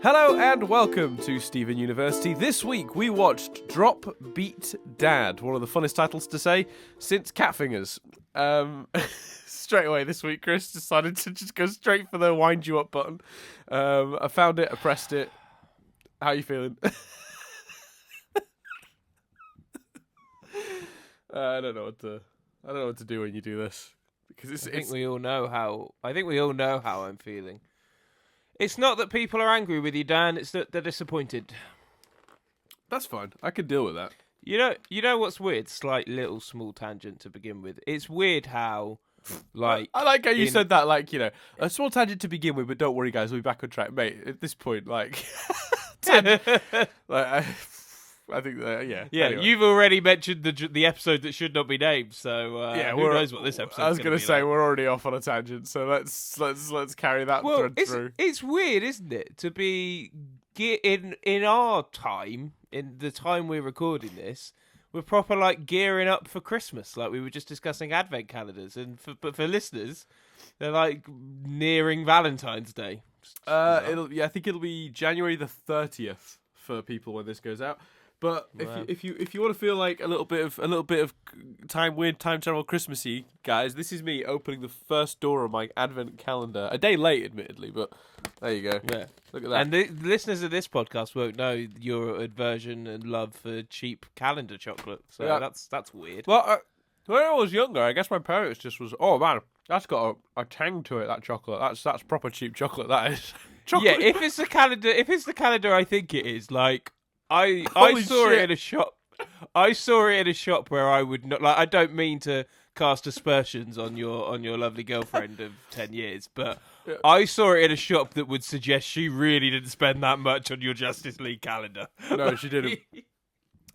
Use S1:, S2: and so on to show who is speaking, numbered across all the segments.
S1: Hello and welcome to Stephen University. This week we watched Drop Beat Dad, one of the funnest titles to say since Catfingers. Straight away this week, Chris decided to just go straight for the wind you up button. I found it, I pressed it. How are you feeling? I don't know what to do when you do this, because I think we all know how I'm feeling. It's not that people are angry with you, Dan. It's that they're disappointed. That's fine. I can deal with that. You know what's weird? Slight little small tangent to begin with. It's weird how, like, I like how you said that. Like, a small tangent to begin with, but don't worry, guys. We'll be back on track, mate. At this point, like, I think that, yeah. Anyway. You've already mentioned the episode that should not be named, so who knows what this episode. I was going to say, like. We're already off on a tangent, so let's carry that thread through. It's weird, isn't it, to be in our time, in the time we're recording this, we're proper like gearing up for Christmas, like we were just discussing advent calendars, but for listeners, they're like nearing Valentine's Day. I think it'll be January the 30th for people when this goes out. But if you want to feel like a little bit of time travel Christmassy, guys, this is me opening the first door of my advent calendar. A day late, admittedly, but there you go. Yeah, look at that. And the listeners of this podcast won't know your aversion and love for cheap calendar chocolate. So yeah. That's weird. Well, when I was younger, I guess my parents just was, oh man, that's got a tang to it. That chocolate, that's proper cheap chocolate. That is. Chocolate. Yeah, if it's the calendar, I think it is like. I saw it in a shop. I saw it in a shop where I would not like. I don't mean to cast aspersions on your lovely girlfriend of 10 years, but yeah. I saw it in a shop that would suggest she really didn't spend that much on your Justice League calendar. No, she didn't.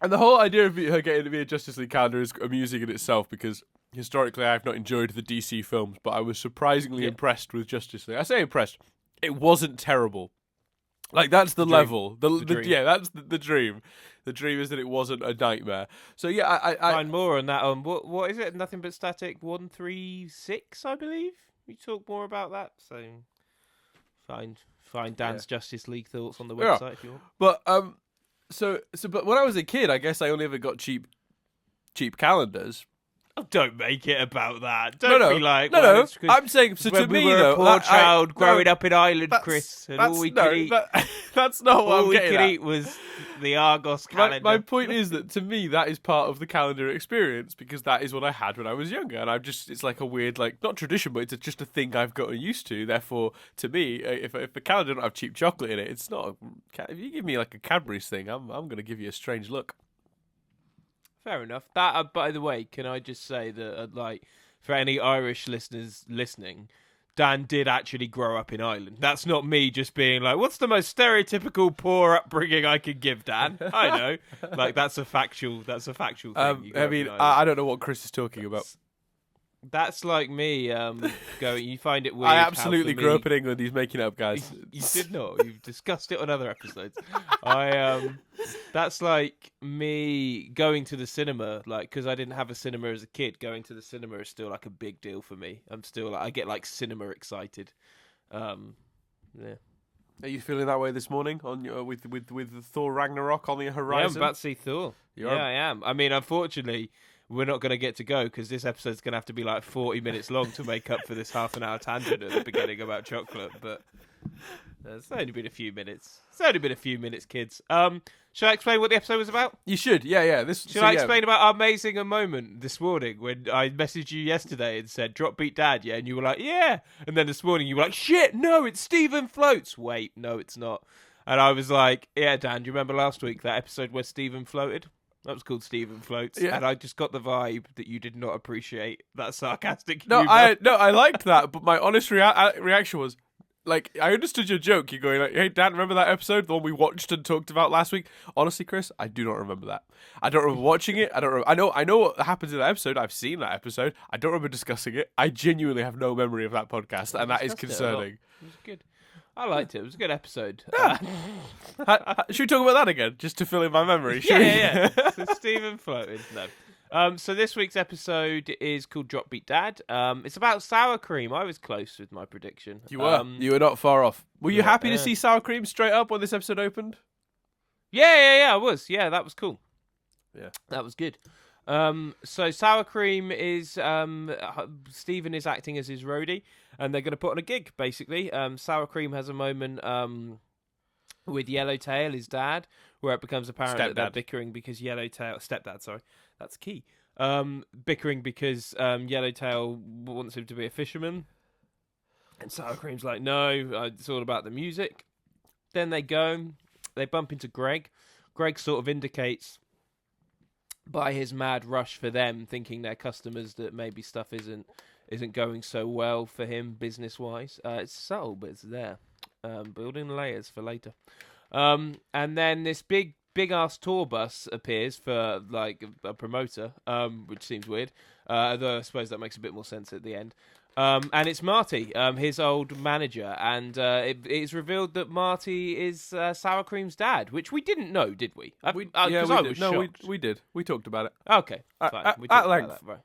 S1: And the whole idea of her getting to be a Justice League calendar is amusing in itself because historically I've not enjoyed the DC films, but I was surprisingly impressed with Justice League. I say impressed. It wasn't terrible. Like, that's the level. The dream. Yeah, that's the dream. The dream is that it wasn't a nightmare. So, yeah, I find more on that on, what is it? Nothing But Static 136, I believe? We talk more about that. So, find Dan's Justice League thoughts on the website if you want. But, but when I was a kid, I guess I only ever got cheap calendars. Oh, don't make it about that. Don't be like... No. I'm saying... So to me, though... Poor child growing up in Ireland, Chris, and all we could eat... That's not what I'm getting at. All we could eat was the Argos calendar. My point is that, to me, that is part of the calendar experience, because that is what I had when I was younger, and it's like a weird, like, not tradition, but it's just a thing I've gotten used to. Therefore, to me, if a calendar don't have cheap chocolate in it, it's not... If you give me, like, a Cadbury's thing, I'm going to give you a strange look. Fair enough. That, by the way, can I just say that, like, for any Irish listeners listening, Dan did actually grow up in Ireland. That's not me just being like, what's the most stereotypical poor upbringing I could give, Dan? I know. Like, that's a factual thing. I mean, I don't know what Chris is talking about. That's like me going, you find it weird. I absolutely grew up in England. He's making it up, guys. You did not. You've discussed it on other episodes. That's like me going to the cinema, like, because I didn't have a cinema as a kid. Going to the cinema is still like a big deal for me. I'm still like, I get like cinema excited. Yeah. Are you feeling that way this morning on your, with Thor Ragnarok on the horizon? Yeah, I'm about to see Thor. I am. I mean, unfortunately, we're not going to get to go because this episode's going to have to be like 40 minutes long to make up for this half an hour tangent at the beginning about chocolate. But it's only been a few minutes. Kids. Should I explain what the episode was about? You should. Yeah. Should I explain about our amazing moment this morning when I messaged you yesterday and said, drop beat dad, yeah? And you were like, yeah. And then this morning you were like, shit, no, it's Stephen Floats. Wait, no, it's not. And I was like, yeah, Dan, do you remember last week that episode where Stephen floated? That was called Stephen Floats, and I just got the vibe that you did not appreciate that sarcastic humor. I liked that, but my honest reaction was, like, I understood your joke. You're going like, hey, Dan, remember that episode, the one we watched and talked about last week? Honestly, Chris, I do not remember that. I don't remember watching it. I know what happens in that episode. I've seen that episode. I don't remember discussing it. I genuinely have no memory of that podcast, and that is concerning. It was good. I liked it. It was a good episode. Yeah. Should we talk about that again, just to fill in my memory? Yeah. So Stephen floated. No. So this week's episode is called Drop Beat Dad. It's about sour cream. I was close with my prediction.
S2: You were. You were not far off. Were you happy to see sour cream straight up when this episode opened?
S1: Yeah, I was. Yeah, that was cool.
S2: Yeah.
S1: That was good. So sour cream is Stephen is acting as his roadie, and they're going to put on a gig. Basically, sour cream has a moment with Yellowtail, his dad, where it becomes apparent that they're bickering because stepdad. Sorry, that's key. Bickering because Yellowtail wants him to be a fisherman, and sour cream's like, no, it's all about the music. Then they bump into Greg. Greg sort of indicates by his mad rush for them, thinking they're customers, that maybe stuff isn't going so well for him business wise. It's subtle, but it's there. Building layers for later. And then this big ass tour bus appears for like a promoter, which seems weird. Though I suppose that makes a bit more sense at the end. And it's Marty, his old manager, and it's revealed that Marty is Sour Cream's dad, which we didn't know, did we?
S2: We did. No, we did. We talked about it.
S1: Okay, fine. We talked about that, right.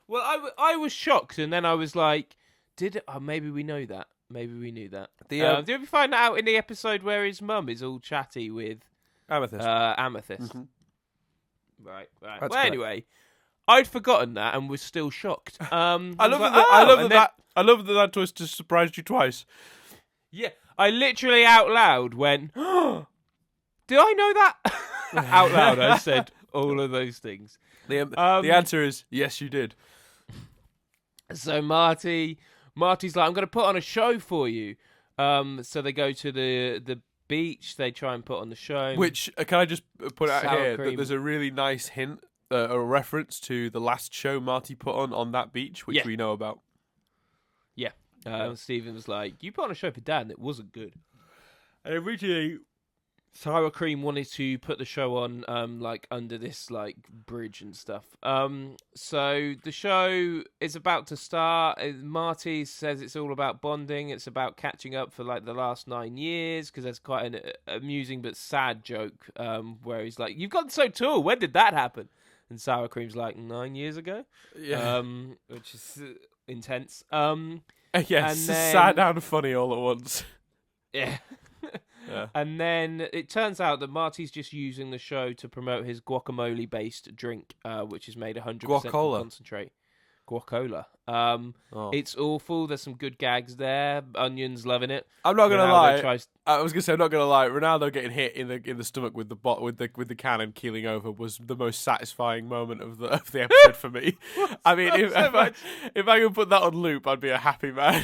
S1: Well, I was shocked, and then I was like, maybe we know that. Maybe we knew that. Did we find that out in the episode where his mum is all chatty with
S2: Amethyst?
S1: Mm-hmm. Right. Well, anyway, I'd forgotten that and was still shocked.
S2: I love that twist just surprised you twice.
S1: Yeah, I literally out loud went, "Oh, did I know that?" Out loud, I said all of those things.
S2: The answer is yes, you did.
S1: So Marty's like, I'm going to put on a show for you. So they go to the beach. They try and put on the show.
S2: Which, can I just put out here that there's a really nice hint, a reference to the last show Marty put on that beach, which we know about.
S1: Yeah. Stephen was like, you put on a show for Dad and it wasn't good. And originally, Sour Cream wanted to put the show on like under this like bridge and stuff. So the show is about to start. Marty says it's all about bonding. It's about catching up for like the last 9 years, because there's quite an amusing but sad joke where he's like, "You've gotten so tall. When did that happen?" And Sour Cream's like, 9 years ago. Yeah. Which is intense.
S2: Yes, sad and funny all at once.
S1: Yeah. Yeah. And then it turns out that Marty's just using the show to promote his guacamole-based drink, which is made 100% from concentrate. Guacola. It's awful. There's some good gags there. Onion's loving it.
S2: I'm not gonna lie. I was gonna say, I'm not gonna lie. Ronaldo getting hit in the stomach with the cannon keeling over was the most satisfying moment of the episode for me. I mean, if I could put that on loop, I'd be a happy man.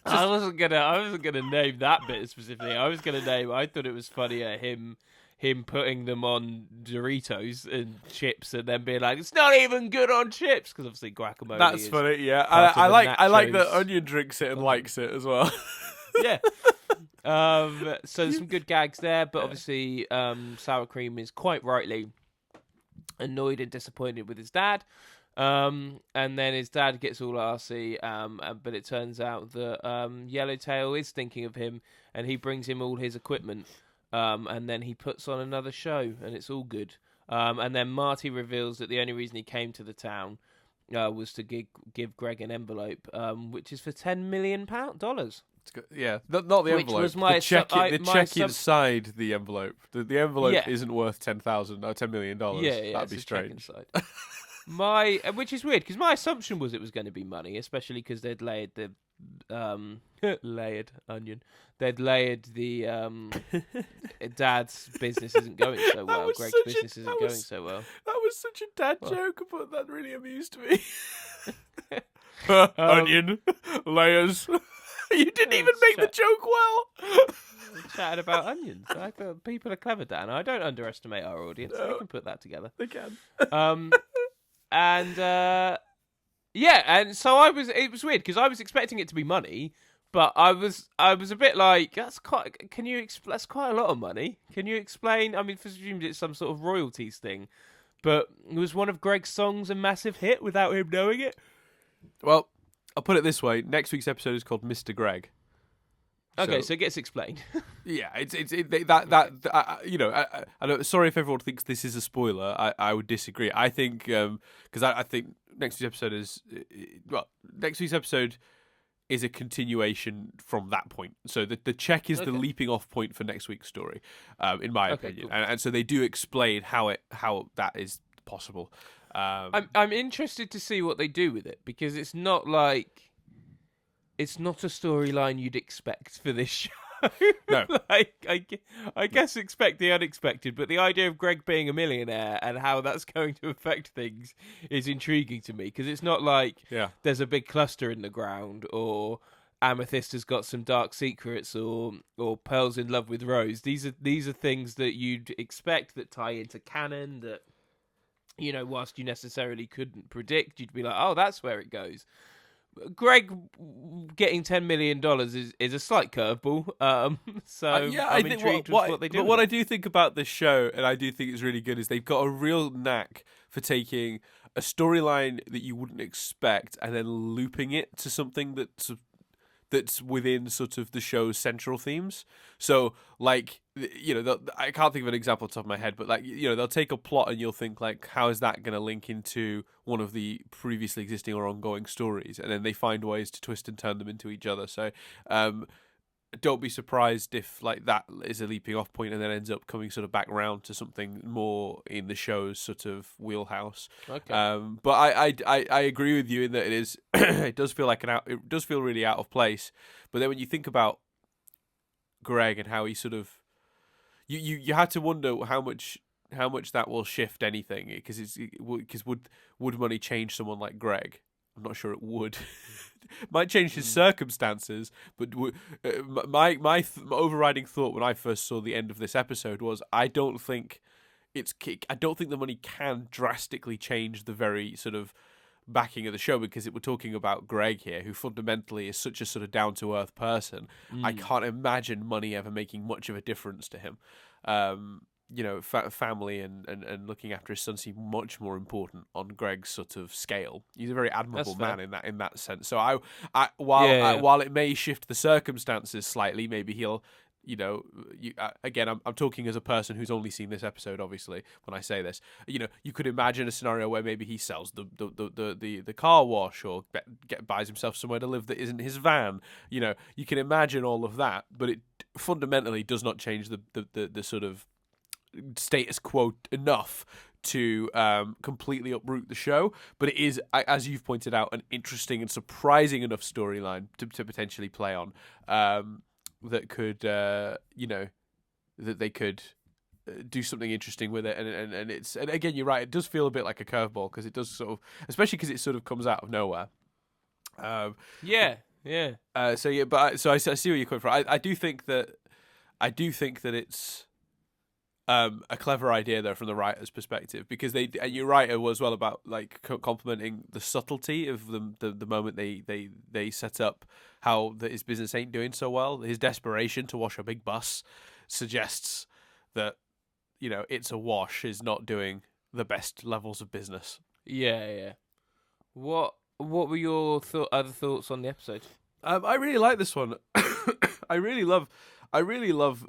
S1: I wasn't gonna name that bit specifically. I thought it was funnier him putting them on Doritos and chips and then being like, it's not even good on chips, because obviously guacamole. That's funny.
S2: Yeah, I like that Onion drinks it and likes it as well.
S1: Yeah. So there's some good gags there, but obviously Sour Cream is quite rightly annoyed and disappointed with his dad. And then his dad gets all arsey, but it turns out that Yellowtail is thinking of him, and he brings him all his equipment, and then he puts on another show, and it's all good. And then Marty reveals that the only reason he came to the town was to give Greg an envelope, which is for $10 million.
S2: Yeah, not the envelope. Which was the check inside the envelope. The envelope isn't worth $10 million. Yeah, that'd be strange.
S1: Which is weird, because my assumption was it was going to be money, especially because they'd layered the layered onion. They'd layered the dad's business isn't going so well. Greg's business isn't going so well.
S2: That was such a dad joke, but that really amused me. Onion layers. You didn't even make the joke well.
S1: Chatting about onions. I thought people are clever, Dan. I don't underestimate our audience. No, they can put that together.
S2: They can.
S1: And so it was weird, because I was expecting it to be money, but I was a bit like, that's quite a lot of money. Can you explain? I mean, presumed it's some sort of royalties thing, but was one of Greg's songs a massive hit without him knowing it?
S2: Well, I'll put it this way: next week's episode is called Mr. Greg.
S1: Okay, so it gets explained.
S2: Yeah, I know. Sorry if everyone thinks this is a spoiler. I would disagree. I think because I think next week's episode is a continuation from that point. So the check is the leaping off point for next week's story, in my opinion. Cool. And so they do explain how that is possible.
S1: I'm interested to see what they do with it, because it's not a storyline you'd expect for this show.
S2: No.
S1: I guess expect the unexpected, but the idea of Greg being a millionaire and how that's going to affect things is intriguing to me, because it's not like there's a big cluster in the ground, or Amethyst has got some dark secrets, or Pearl's in love with Rose. These are things that you'd expect that tie into canon, that, you know, whilst you necessarily couldn't predict, you'd be like, oh, that's where it goes. Greg getting $10 million is a slight curveball. I'm intrigued with what they do.
S2: But what I do think about this show, and I do think it's really good, is they've got a real knack for taking a storyline that you wouldn't expect and then looping it to something that's within sort of the show's central themes. So, like, you know, I can't think of an example off the top of my head, but, like, you know, they'll take a plot and you'll think, like, how is that going to link into one of the previously existing or ongoing stories? And then they find ways to twist and turn them into each other. So, don't be surprised if, like, that is a leaping off point and then ends up coming sort of back round to something more in the show's sort of wheelhouse.
S1: Okay.
S2: But I agree with you in that it is it does feel really out of place. But then when you think about Greg and how he sort of you had to wonder how much that will shift anything, because would money change someone like Greg? I'm not sure it would. Might change his circumstances, but my overriding thought when I first saw the end of this episode was I don't think the money can drastically change the very sort of backing of the show, because we're talking about Greg here, who fundamentally is such a sort of down to earth person. I can't imagine money ever making much of a difference to him. You know, family and looking after his son seem much more important on Greg's sort of scale. He's a very admirable man in that sense. So while it may shift the circumstances slightly, maybe he'll, you know, again, I'm talking as a person who's only seen this episode. Obviously, when I say this, you know, you could imagine a scenario where maybe he sells the car wash, or buys himself somewhere to live that isn't his van. You know, you can imagine all of that, but it fundamentally does not change the sort of status quo enough to completely uproot the show. But it is, as you've pointed out, an interesting and surprising enough storyline to potentially play on, that could you know, that they could do something interesting with it. And again, you're right, it does feel a bit like a curveball, because it does sort of, especially because it sort of comes out of nowhere.
S1: So
S2: I see where you're coming from. I do think that it's a clever idea though from the writer's perspective, because and you're right as well about, like, complimenting the subtlety of the moment they set up how his business ain't doing so well. His desperation to wash a big bus suggests that, you know, It's a Wash is not doing the best levels of business.
S1: Yeah. What were your other thoughts on the episode?
S2: I really like this one. I really love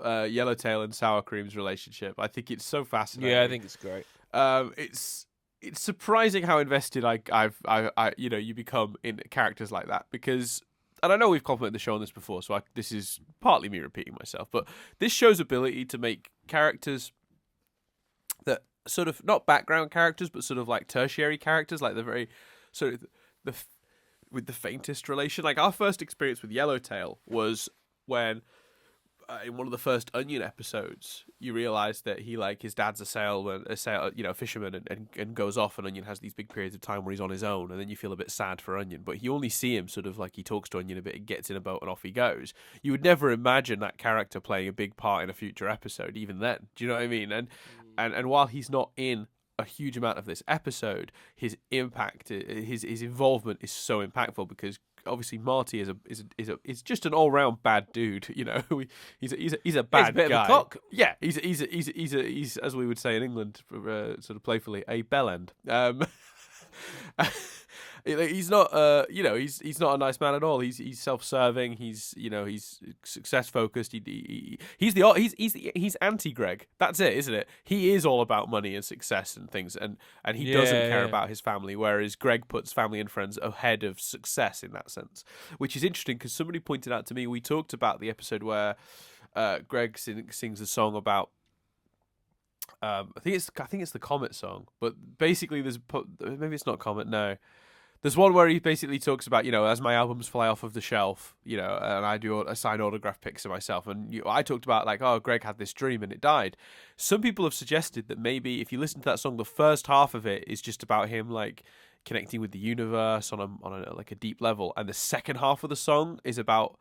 S2: Yellowtail and Sour Cream's relationship. I think it's so fascinating.
S1: Yeah, I think it's great.
S2: It's surprising how invested you become in characters like that, because, and I know we've complimented the show on this before, so this is partly me repeating myself, but this show's ability to make characters that sort of not background characters, but sort of like tertiary characters, like the very sort of with the faintest relation. Like, our first experience with Yellowtail was when, in one of the first Onion episodes, you realise that his dad's a fisherman, and goes off, and Onion has these big periods of time where he's on his own, and then you feel a bit sad for Onion, but you only see him sort of like he talks to Onion a bit, and gets in a boat, and off he goes. You would never imagine that character playing a big part in a future episode, even then. Do you know what I mean? And while he's not in a huge amount of this episode, his impact, his involvement is so impactful, because obviously Marty is just an all round bad dude. You know, he's a bad guy.
S1: Of a cock.
S2: Yeah, he's as we would say in England, sort of playfully, a bellend. He's not, he's not a nice man at all. He's self-serving. He's success focused. He's anti-Greg. That's it, isn't it? He is all about money and success and things, and he doesn't care about his family. Whereas Greg puts family and friends ahead of success in that sense, which is interesting because somebody pointed out to me. We talked about the episode where Greg sings a song about. I think it's the Comet song, but basically maybe it's not Comet. No. There's one where he basically talks about, as my albums fly off of the shelf, and I do sign autograph pics of myself. And I talked about Greg had this dream and it died. Some people have suggested that maybe if you listen to that song, the first half of it is just about him connecting with the universe on a deep level, and the second half of the song is about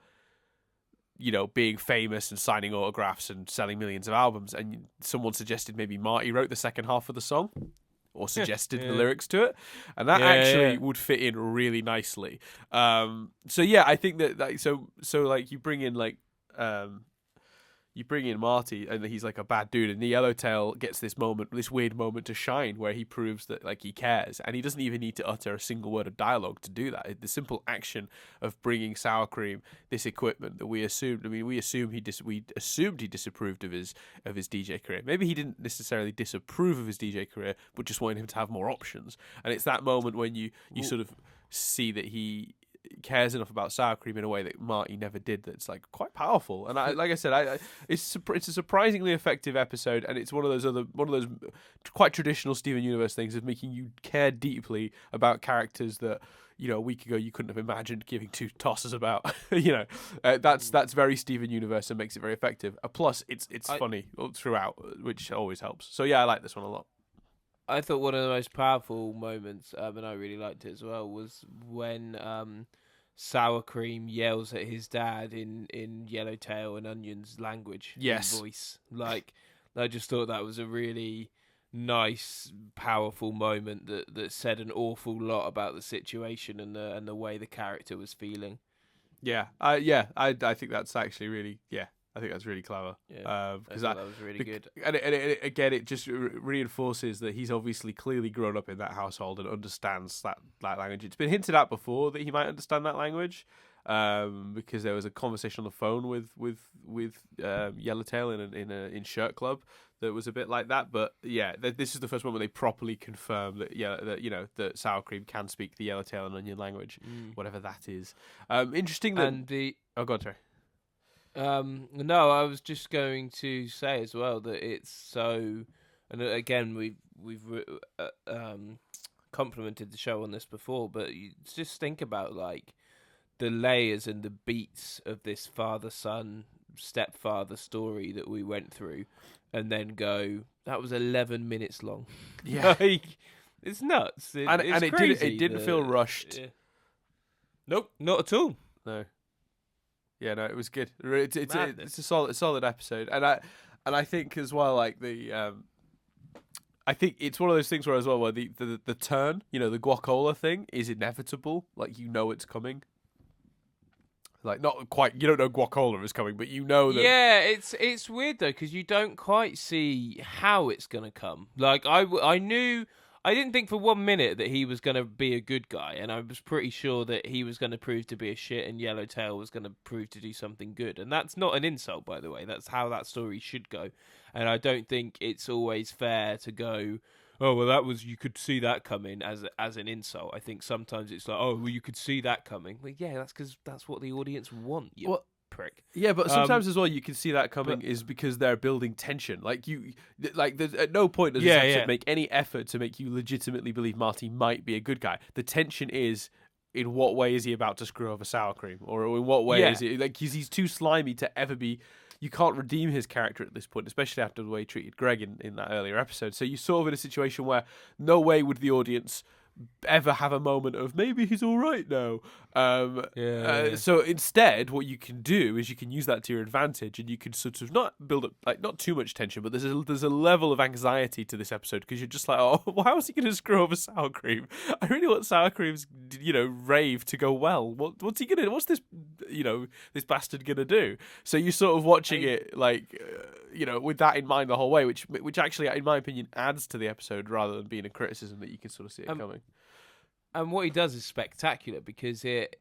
S2: being famous and signing autographs and selling millions of albums. And someone suggested maybe Marty wrote the second half of the song. Or suggested the lyrics to it, and that would fit in really nicely. I think that you bring in you bring in Marty, and he's like a bad dude, and the Yellowtail gets this weird moment to shine where he proves that he cares, and he doesn't even need to utter a single word of dialogue to do that. The simple action of bringing Sour Cream this equipment that we assumed he disapproved of his DJ career. Maybe he didn't necessarily disapprove of his DJ career, but just wanted him to have more options. And it's that moment when you sort of see that he cares enough about Sour Cream in a way that Marty never did. That's quite powerful, and it's a surprisingly effective episode, and it's one of those quite traditional Steven Universe things of making you care deeply about characters that a week ago you couldn't have imagined giving two tosses about. That's very Steven Universe and makes it very effective. Plus, it's funny throughout, which always helps. So I like this one a lot.
S1: I thought one of the most powerful moments, and I really liked it as well, was when Sour Cream yells at his dad in Yellowtail and Onion's language, voice. I just thought that was a really nice, powerful moment that said an awful lot about the situation and the way the character was feeling.
S2: I think that's actually really I think that's really clever. Because that was really good. And it just reinforces that he's obviously clearly grown up in that household and understands that language. It's been hinted at before that he might understand that language, because there was a conversation on the phone with Yellowtail in Shirt Club that was a bit like that. But this is the first one where they properly confirm that that Sour Cream can speak the Yellowtail and Onion language, whatever that is. Interesting that.
S1: And
S2: go on, sorry.
S1: No, I was just going to say as well that it's so, and again we've complimented the show on this before, but you just think about the layers and the beats of this father-son, stepfather story that we went through, and then go, that was 11 minutes long.
S2: Yeah,
S1: it's nuts.
S2: It's crazy. It didn't feel rushed.
S1: Yeah. Nope, not at all.
S2: No. Yeah, no, it was good. It's a solid episode, and I think as well, I think it's one of those things where the turn, the guacola thing is inevitable. It's coming. Not quite. You don't know guacola is coming, but you know that.
S1: Yeah, it's weird though because you don't quite see how it's gonna come. I didn't think for 1 minute that he was going to be a good guy, and I was pretty sure that he was going to prove to be a shit and Yellowtail was going to prove to do something good. And that's not an insult, by the way. That's how that story should go. And I don't think it's always fair to go, oh, well, you could see that coming as an insult. I think sometimes it's you could see that coming. Well, yeah, that's because that's what the audience want, prick.
S2: Yeah, but sometimes as well you can see that coming is because they're building tension. There's at no point does this episode make any effort to make you legitimately believe Marty might be a good guy. The tension is in what way is he about to screw over Sour Cream, or in what way is it he's too slimy to ever be. You can't redeem his character at this point, especially after the way he treated Greg in that earlier episode. So you're sort of in a situation where no way would the audience ever have a moment of maybe he's all right now. So instead, what you can do is you can use that to your advantage, and you can sort of not build up not too much tension, but there's a level of anxiety to this episode because you're just well, how is he going to screw over Sour Cream? I really want Sour Cream's rave to go well. What's he gonna? What's this this bastard gonna do? So you're sort of watching it with that in mind the whole way, which actually, in my opinion, adds to the episode rather than being a criticism that you can sort of see it coming.
S1: And what he does is spectacular because it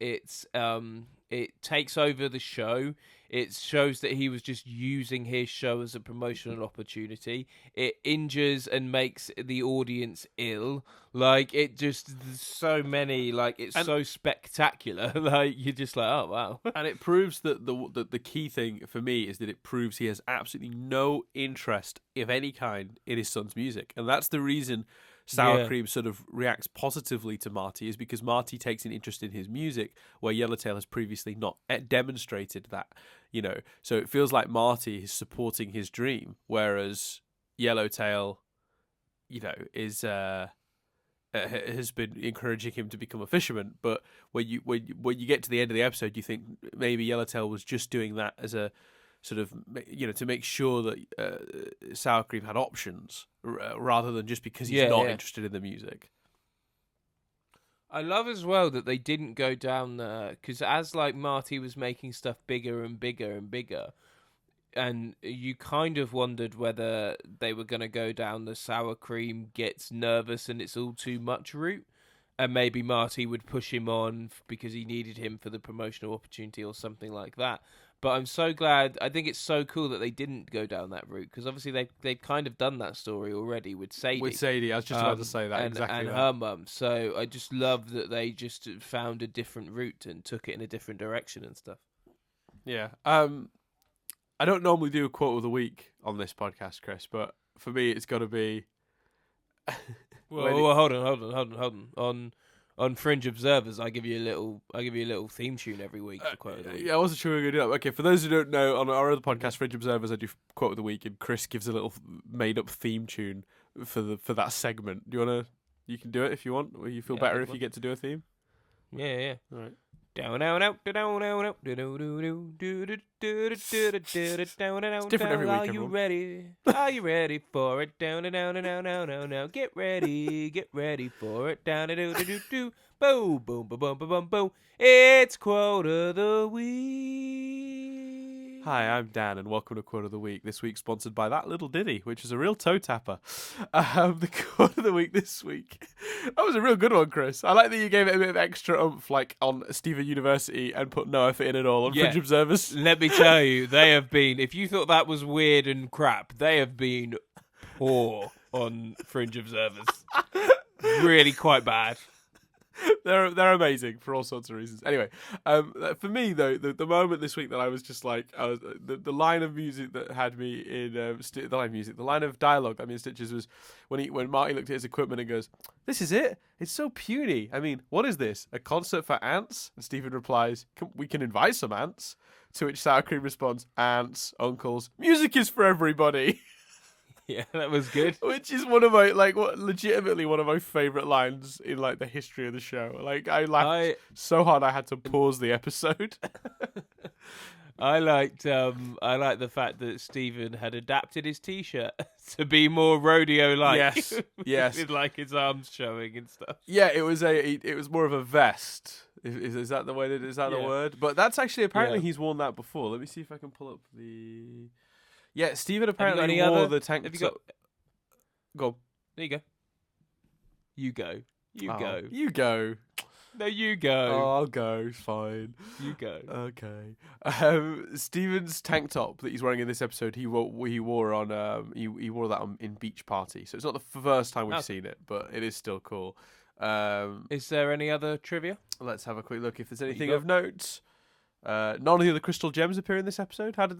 S1: takes over the show. It shows that he was just using his show as a promotional opportunity. It injures and makes the audience ill. Like, it just, so many, like, it's so spectacular. Like, you're just like, oh, wow.
S2: And it proves that the key thing for me is that it proves he has absolutely no interest of any kind in his son's music. And that's the reason Sour Cream sort of reacts positively to Marty, is because Marty takes an interest in his music where Yellowtail has previously not demonstrated that, you know. So it feels like Marty is supporting his dream, whereas Yellowtail, you know, is has been encouraging him to become a fisherman. But when you get to the end of the episode, you think maybe Yellowtail was just doing that as a sort of, you know, to make sure that Sour Cream had options rather than just because he's not interested in the music.
S1: I love as well that they didn't go down because as like Marty was making stuff bigger and bigger and bigger, and you kind of wondered whether they were going to go down the Sour Cream gets nervous and it's all too much route, and maybe Marty would push him on because he needed him for the promotional opportunity or something like that. But I'm so glad. I think it's so cool that they didn't go down that route because obviously they've kind of done that story already with Sadie.
S2: With Sadie, I was just about to say that
S1: and her mum. So I just love that they just found a different route and took it in a different direction and stuff.
S2: Yeah. I don't normally do a quote of the week on this podcast, Chris, but for me, it's got to be.
S1: well, hold on. On Fringe Observers, I give you a little theme tune every week for quote of the week.
S2: Yeah, I wasn't sure we were going to do that. Okay, for those who don't know, on our other podcast, Fringe Observers, I do quote of the week, and Chris gives a little made-up theme tune for that segment. Do you want to? You can do it if you want. Or you feel better if you get to do a theme.
S1: Yeah.
S2: All right.
S1: It's
S2: different every week.
S1: Are you ready? Are you ready for it? Down. Get ready for it. Down. Boom, boom, boom, boom, boom, boom. It's quote of the week.
S2: Hi, I'm Dan, and welcome to Quote of the Week. This week sponsored by That Little Ditty, which is a real toe tapper. The Quote of the Week this week. That was a real good one, Chris. I like that you gave it a bit of extra oomph, like on Stephen University, and put no effort in at all on Fringe Observers.
S1: Let me tell you, they have been, if you thought that was weird and crap, they have been poor on Fringe Observers. Really quite bad.
S2: They're amazing for all sorts of reasons. Anyway, for me though, the moment this week that I was just like, I was the line of music that had me in the line of dialogue. I mean, Stitches was when Marty looked at his equipment and goes, "This is it. It's so puny. I mean, what is this? A concert for ants?" And Stephen replies, "We can invite some ants." To which Sour Cream responds, "Ants, uncles, music is for everybody."
S1: Yeah, that was good.
S2: Which is one of my legitimately one of my favourite lines in like the history of the show. Like I laughed so hard I had to pause the episode.
S1: I liked the fact that Stephen had adapted his T-shirt to be more rodeo-like.
S2: Yes,
S1: with like his arms showing and stuff.
S2: Yeah, it was more of a vest. Is that the way? Is that the word? But that's actually apparently he's worn that before. Let me see if I can pull up the. Yeah, Stephen apparently wore the tank top. Go on.
S1: There you go. You go.
S2: You go.
S1: No, you go.
S2: Oh, I'll go. Fine.
S1: You go.
S2: Okay. Stephen's tank top that he's wearing in this episode, he wore on he wore that in Beach Party. So it's not the first time we've seen it, but it is still cool.
S1: Is there any other trivia?
S2: Let's have a quick look if there's anything of note. None of the other crystal gems appear in this episode. How did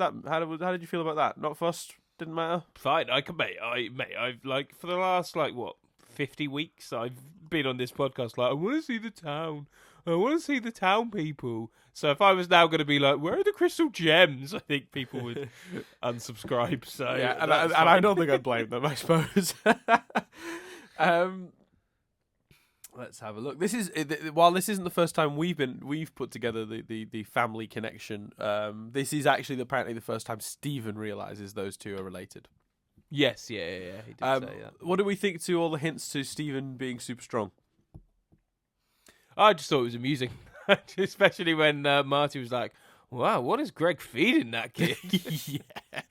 S2: you feel about that? Not fussed? Didn't matter?
S1: Fine. I've like for the last 50 weeks I've been on this podcast I want to see the town. I want to see the town people. So if I was now going to be like, where are the crystal gems? I think people would unsubscribe. So
S2: yeah, and I don't think I'd blame them. I suppose. Let's have a look. While this isn't the first time we've put together the family connection. This is actually apparently the first time Stephen realizes those two are related.
S1: Yes, yeah. He did say that.
S2: What do we think to all the hints to Stephen being super strong?
S1: I just thought it was amusing, especially when Marty was like, Wow, what is Greg feeding that kid?
S2: Yeah.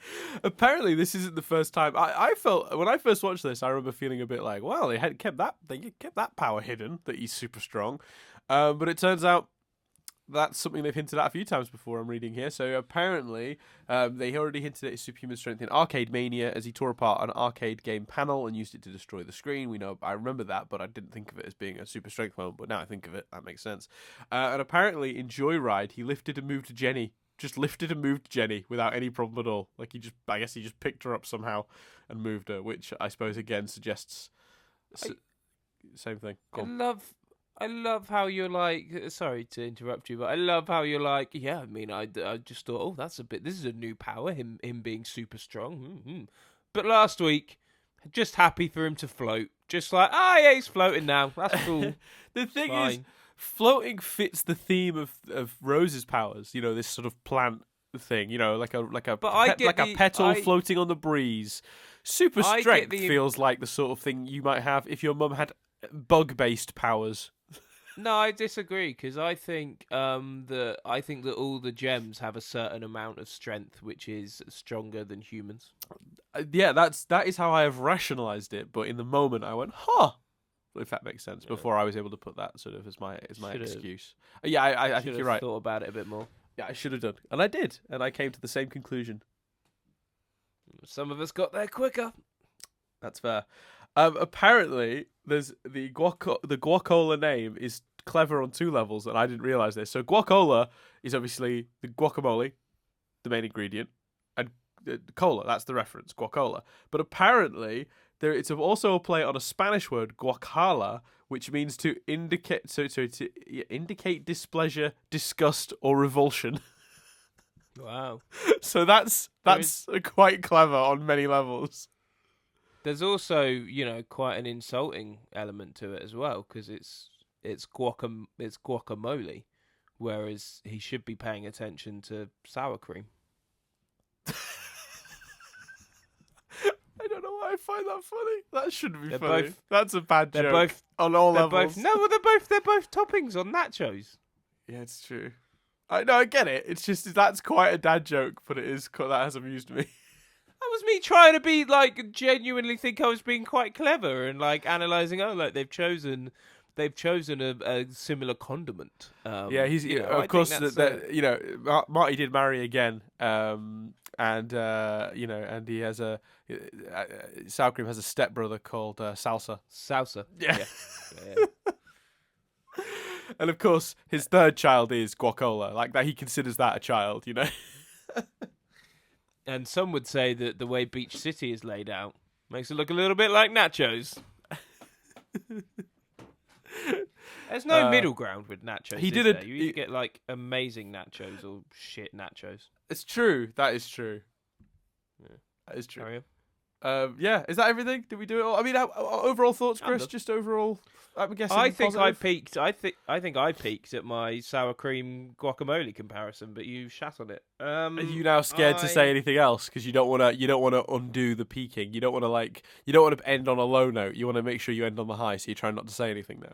S2: Apparently, this isn't the first time. I felt when I first watched this, I remember feeling a bit like, well, they kept that power hidden, that he's super strong. But it turns out that's something they've hinted at a few times before. I'm reading here. So apparently, they already hinted at his superhuman strength in Arcade Mania as he tore apart an arcade game panel and used it to destroy the screen. I remember that, but I didn't think of it as being a super strength moment. But now I think of it, that makes sense. And apparently, in Joyride, he lifted and moved Jenny. Just lifted and moved Jenny without any problem at all. Like I guess he just picked her up somehow and moved her, which I suppose again suggests same thing.
S1: I love how you're like. Sorry to interrupt you, but I love how you're like. Yeah, I mean, I just thought, oh, this is a new power. Him being super strong. Mm-hmm. But last week, just happy for him to float. Just like, yeah, he's floating now. That's cool.
S2: The thing is, floating fits the theme of Rose's powers. You know, this sort of plant thing. You know, like a petal floating on the breeze. Super strength feels like the sort of thing you might have if your mum had bug-based powers.
S1: No, I disagree because I think that all the gems have a certain amount of strength, which is stronger than humans.
S2: Yeah, that is how I have rationalized it. But in the moment, I went, "Huh," if that makes sense. Before I was able to put that sort of as my excuse. Yeah, I think you're right.
S1: Thought about it a bit more.
S2: Yeah, I should have done, and I did, and I came to the same conclusion.
S1: Some of us got there quicker.
S2: That's fair. Apparently, there's the guacola name is clever on two levels, and I didn't realize this. So guacola is obviously the guacamole, the main ingredient, and cola, that's the reference, guacola. But apparently, it's also a play on a Spanish word, guacala, which means to indicate indicate displeasure, disgust, or revulsion.
S1: Wow.
S2: So that's quite clever on many levels.
S1: There's also, quite an insulting element to it as well, because it's guacamole, whereas he should be paying attention to sour cream.
S2: I don't know why I find that funny. That shouldn't be funny. That's a bad joke. On all levels.
S1: They're both toppings on nachos.
S2: Yeah, it's true. I get it. It's just that's quite a dad joke, but that has amused me.
S1: That was me trying to be like genuinely think I was being quite clever and like analysing. They've chosen a similar condiment.
S2: He's of course that Marty did marry again, and he has sour cream has a stepbrother called Salsa.
S1: Yeah.
S2: And of course, his third child is guacola. Like that, he considers that a child.
S1: And some would say that the way Beach City is laid out makes it look a little bit like nachos. There's no middle ground with nachos. You either get like amazing nachos or shit nachos.
S2: It's true. That is true. Yeah, that is true.
S1: Carry
S2: on. Is that everything? Did we do it all? I mean, overall thoughts, Chris? Just overall, I'm guessing.
S1: I think I peaked. I think I peaked at my sour cream guacamole comparison, but you shat on it.
S2: Are you now scared to say anything else because you don't want to undo the peaking? You don't want to end on a low note. You want to make sure you end on the high. So you're trying not to say anything now.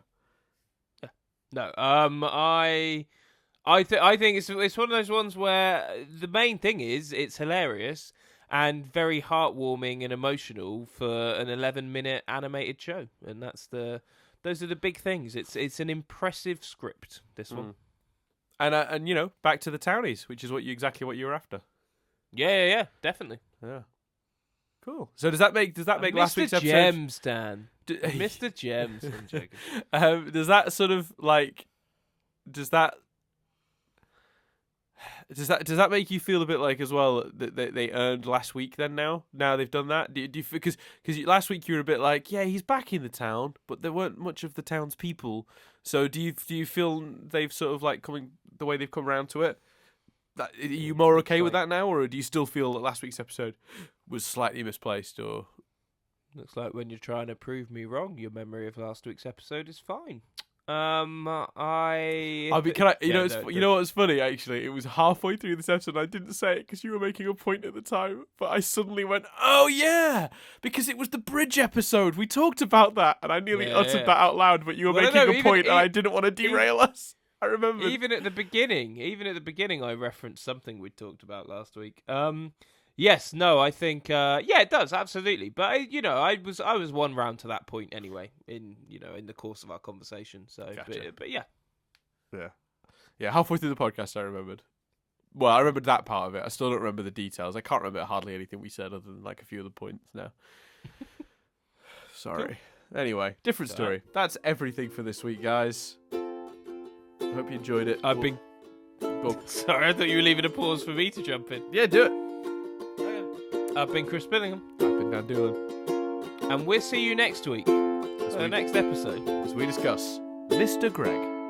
S1: No. I think it's one of those ones where the main thing is it's hilarious and very heartwarming and emotional for an 11-minute animated show, and those are the big things. It's an impressive script, this one,
S2: and back to the townies, which is exactly what you were after.
S1: Yeah, definitely.
S2: Yeah, cool. So does that make last week's episode?
S1: Gems, Dan. Mr. Gems. I'm joking.
S2: Does that sort of like? Does that make you feel a bit like as well that they earned last week? Then now they've done that. Do you because last week you were a bit like, yeah, he's back in the town, but there weren't much of the town's people. So do you feel they've sort of like coming the way they've come around to it? Are you more okay with that now, or do you still feel that last week's episode was slightly misplaced? Or
S1: looks like when you're trying to prove me wrong, your memory of last week's episode is fine. You know what's funny, actually? It was halfway through this episode and I didn't say it because you were making a point at the time, but I suddenly went, oh yeah, because it was the bridge episode. We talked about that and I nearly uttered that out loud, but you were making a point and I didn't want to derail us.
S2: I remember.
S1: Even at the beginning, I referenced something we talked about last week. Yes, no, I think, it does, absolutely. But, I was one round to that point anyway, in the course of our conversation. So,
S2: gotcha.
S1: but yeah.
S2: Yeah, halfway through the podcast, I remembered. Well, I remembered that part of it. I still don't remember the details. I can't remember hardly anything we said other than like a few of the points now. Sorry. Cool. Anyway, different story. That's everything for this week, guys. I hope you enjoyed it.
S1: Sorry, I thought you were leaving a pause for me to jump in.
S2: Yeah, do it.
S1: I've been Chris Billingham.
S2: I've been Dan Doolan.
S1: And we'll see you next week. The next episode.
S2: As we discuss Mr. Greg.